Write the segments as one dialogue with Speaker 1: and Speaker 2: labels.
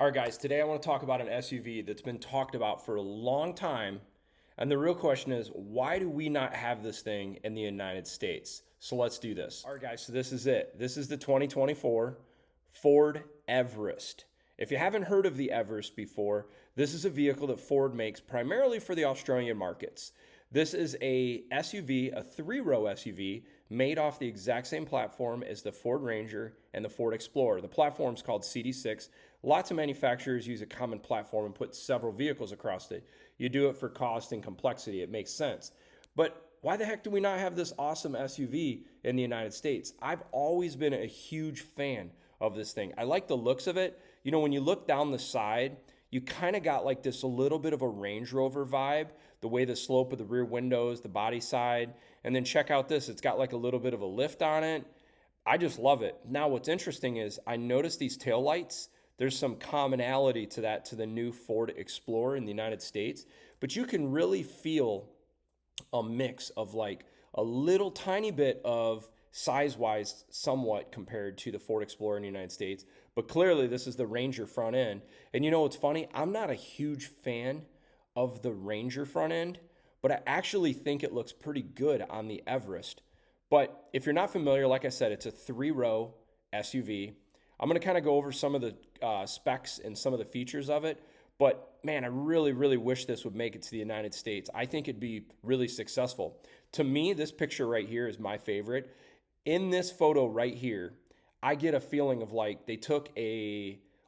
Speaker 1: All right, guys, today I want to talk about an SUV that's been talked about for a long time. And the real question is, why do we not have this thing in the United States? So let's do this. All right, guys, so this is it. This is the 2024 Ford Everest. If you haven't heard of the Everest before, this is a vehicle that Ford makes primarily for the Australian markets. This is a SUV, a three-row SUV, made off the exact same platform as the Ford Ranger and the Ford Explorer. The platform is called CD6. Lots of manufacturers use a common platform and put several vehicles across it. You do it for cost and complexity. It makes sense. But why the heck do we not have this awesome SUV in the United States? I've always been a huge fan of this thing. I like the looks of it. You know, when you look down the side, you kind of got like this a little bit of a Range Rover vibe, the way the slope of the rear windows, the body side, and then check out this. It's got like a little bit of a lift on it. I just love it. Now, what's interesting is I noticed these taillights. There's some commonality to that, to the new Ford Explorer in the United States, but you can really feel a mix of like a little tiny bit of size-wise somewhat compared to the Ford Explorer in the United States, but clearly this is the Ranger front end. And you know what's funny? I'm not a huge fan of the Ranger front end, but I actually think it looks pretty good on the Everest. But if you're not familiar, like I said, it's a three-row SUV. I'm going to kind of go over some of the specs and some of the features of it. But man, I really, really wish this would make it to the United States. I think it'd be really successful. To me, this picture right here is my favorite. In this photo right here, I get a feeling of like they took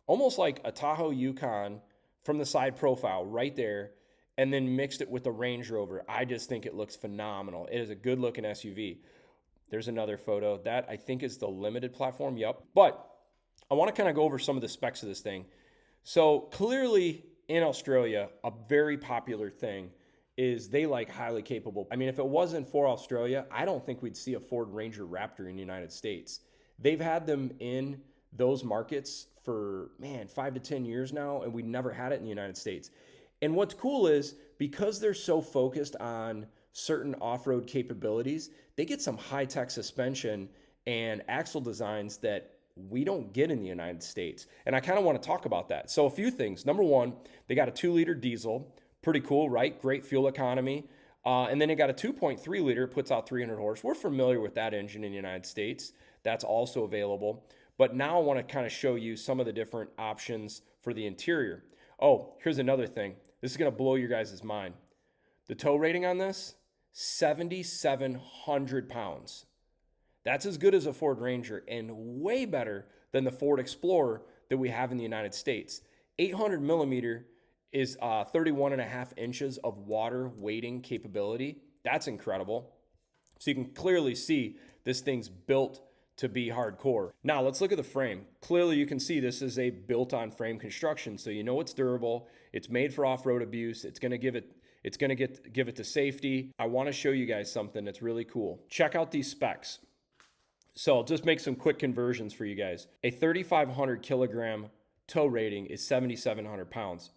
Speaker 1: almost like a Tahoe Yukon from the side profile right there and then mixed it with a Range Rover. I just think it looks phenomenal. It is a good looking SUV. There's another photo. That I think is the limited platform. Yep. But I want to kind of go over some of the specs of this thing. So clearly in Australia, a very popular thing is they like highly capable. I mean, if it wasn't for Australia, I don't think we'd see a Ford Ranger Raptor in the United States. They've had them in those markets for, man, 5 to 10 years now, and we never had it in the United States. And what's cool is because they're so focused on certain off-road capabilities, they get some high-tech suspension and axle designs that we don't get in the United States. And I kind of want to talk about that. So a few things. Number one, they got a 2-liter diesel. Pretty cool, right? Great fuel economy. And then they got a 2.3 liter, puts out 300 horse. We're familiar with that engine in the United States. That's also available. But now I want to kind of show you some of the different options for the interior. Oh, here's another thing. This is going to blow your guys' mind. The tow rating on this, 7,700 pounds. That's as good as a Ford Ranger and way better than the Ford Explorer that we have in the United States. 800 millimeter is 31 and a half inches of water weighting capability. That's incredible. So you can clearly see this thing's built to be hardcore. Now let's look at the frame. Clearly you can see this is a built-on frame construction, so you know it's durable. It's made for off-road abuse. It's gonna give it to safety. I want to show you guys something that's really cool. Check out these specs. So I'll just make some quick conversions for you guys. A 3,500 kilogram tow rating is 7,700 pounds.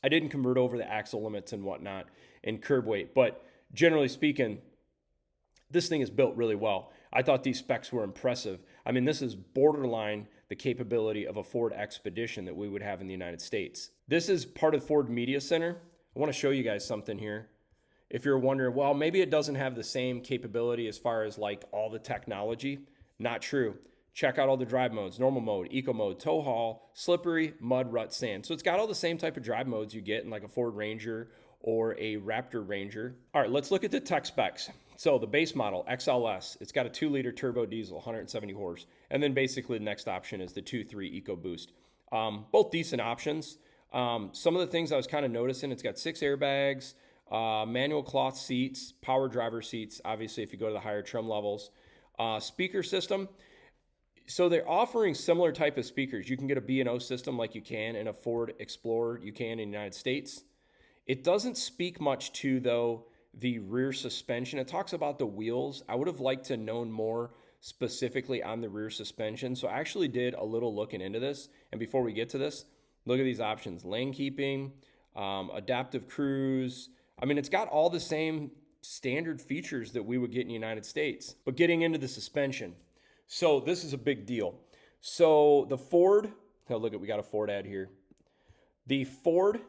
Speaker 1: I didn't convert over the axle limits and whatnot and curb weight, but generally speaking, this thing is built really well. I thought these specs were impressive. I mean, this is borderline the capability of a Ford Expedition that we would have in the United States. This is part of Ford Media Center. I want to show you guys something here. If you're wondering, well, maybe it doesn't have the same capability as far as like all the technology. Not true. Check out all the drive modes: normal mode, eco mode, tow haul, slippery, mud, rut, sand. So it's got all the same type of drive modes you get in like a Ford Ranger or a Raptor Ranger. All right, let's look at the tech specs. So the base model, XLS, it's got a 2-liter turbo diesel, 170 horse. And then basically the next option is the 2.3 EcoBoost. Both decent options. Some of the things I was kind of noticing, it's got 6 airbags, manual cloth seats, power driver seats, obviously if you go to the higher trim levels. Speaker system. So they're offering similar type of speakers. You can get a B&O system like you can in a Ford Explorer, you can in the United States. It doesn't speak much to, though, the rear suspension. It talks about the wheels. I would have liked to known more specifically on the rear suspension. So I actually did a little looking into this. And before we get to this, look at these options: lane keeping, adaptive cruise. I mean, it's got all the same standard features that we would get in the United States. But getting into the suspension. So this is a big deal. So the Ford Oh, look at, we got a Ford ad here. The Ford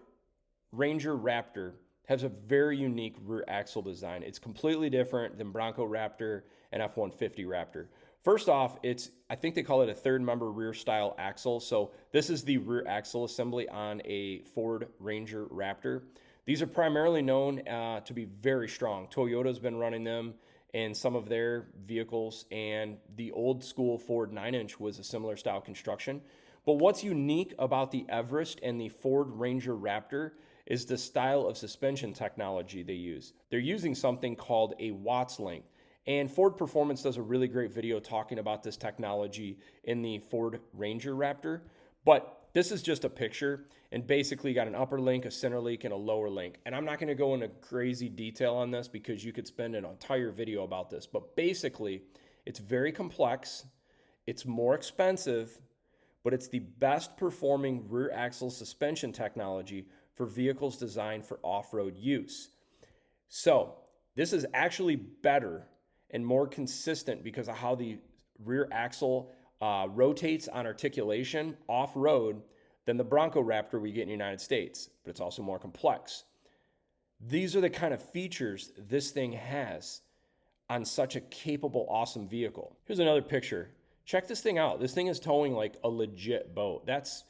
Speaker 1: Ranger Raptor has a very unique rear axle design. It's completely different than Bronco Raptor and F-150 Raptor. First off, I think they call it a third member rear style axle. So this is the rear axle assembly on a Ford Ranger Raptor. These are primarily known to be very strong. Toyota's been running them in some of their vehicles, and the old school Ford 9-inch was a similar style construction. But what's unique about the Everest and the Ford Ranger Raptor is the style of suspension technology they use. They're using something called a Watts link. And Ford Performance does a really great video talking about this technology in the Ford Ranger Raptor. But this is just a picture, and basically got an upper link, a center link, and a lower link. And I'm not going to go into crazy detail on this because you could spend an entire video about this. But basically, it's very complex, it's more expensive, but it's the best performing rear axle suspension technology for vehicles designed for off-road use. So this is actually better and more consistent because of how the rear axle rotates on articulation off-road than the Bronco Raptor we get in the United States, but it's also more complex. These are the kind of features this thing has on such a capable, awesome vehicle. Here's another picture. Check this thing out. This thing is towing like a legit boat. That's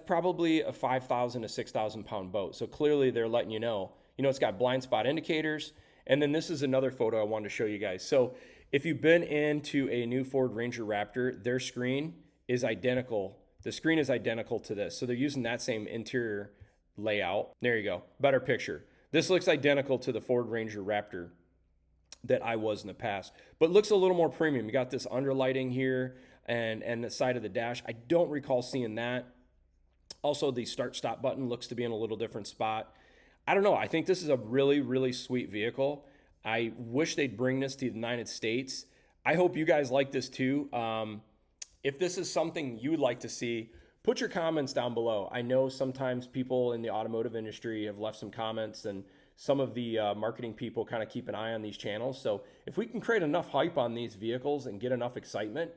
Speaker 1: probably a 5,000 to 6,000 pound boat. So clearly they're letting you know, it's got blind spot indicators. And then this is another photo I wanted to show you guys. So if you've been into a new Ford Ranger Raptor, their screen is identical. The screen is identical to this. So they're using that same interior layout. There you go. Better picture. This looks identical to the Ford Ranger Raptor that I was in the past, but looks a little more premium. You got this underlighting here and the side of the dash. I don't recall seeing that. Also, the start-stop button looks to be in a little different spot. I don't know. I think this is a really, really sweet vehicle. I wish they'd bring this to the United States. I hope you guys like this too. If this is something you would like to see, put your comments down below. I know sometimes people in the automotive industry have left some comments, and some of the marketing people kind of keep an eye on these channels. So if we can create enough hype on these vehicles and get enough excitement,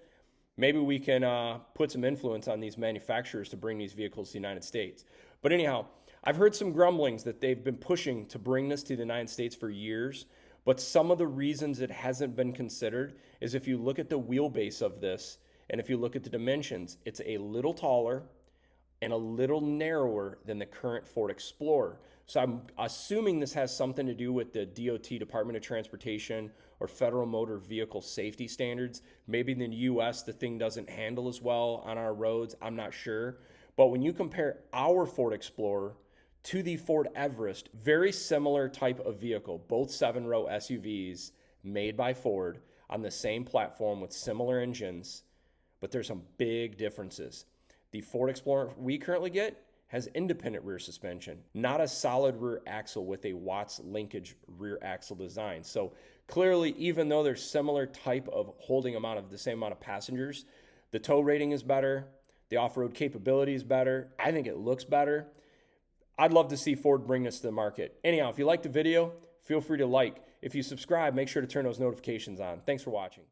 Speaker 1: maybe we can put some influence on these manufacturers to bring these vehicles to the United States. But anyhow, I've heard some grumblings that they've been pushing to bring this to the United States for years. But some of the reasons it hasn't been considered is if you look at the wheelbase of this, and if you look at the dimensions, it's a little taller and a little narrower than the current Ford Explorer. So I'm assuming this has something to do with the DOT, Department of Transportation, or Federal Motor Vehicle Safety Standards. Maybe in the US, the thing doesn't handle as well on our roads. I'm not sure. But when you compare our Ford Explorer to the Ford Everest, very similar type of vehicle, both 7-row SUVs made by Ford on the same platform with similar engines, but there's some big differences. The Ford Explorer we currently get has independent rear suspension, not a solid rear axle with a Watts linkage rear axle design. So clearly, even though there's similar type of holding amount of the same amount of passengers, the tow rating is better, the off-road capability is better, I think it looks better. I'd love to see Ford bring this to the market. Anyhow, if you liked the video, feel free to like. If you subscribe, make sure to turn those notifications on. Thanks for watching.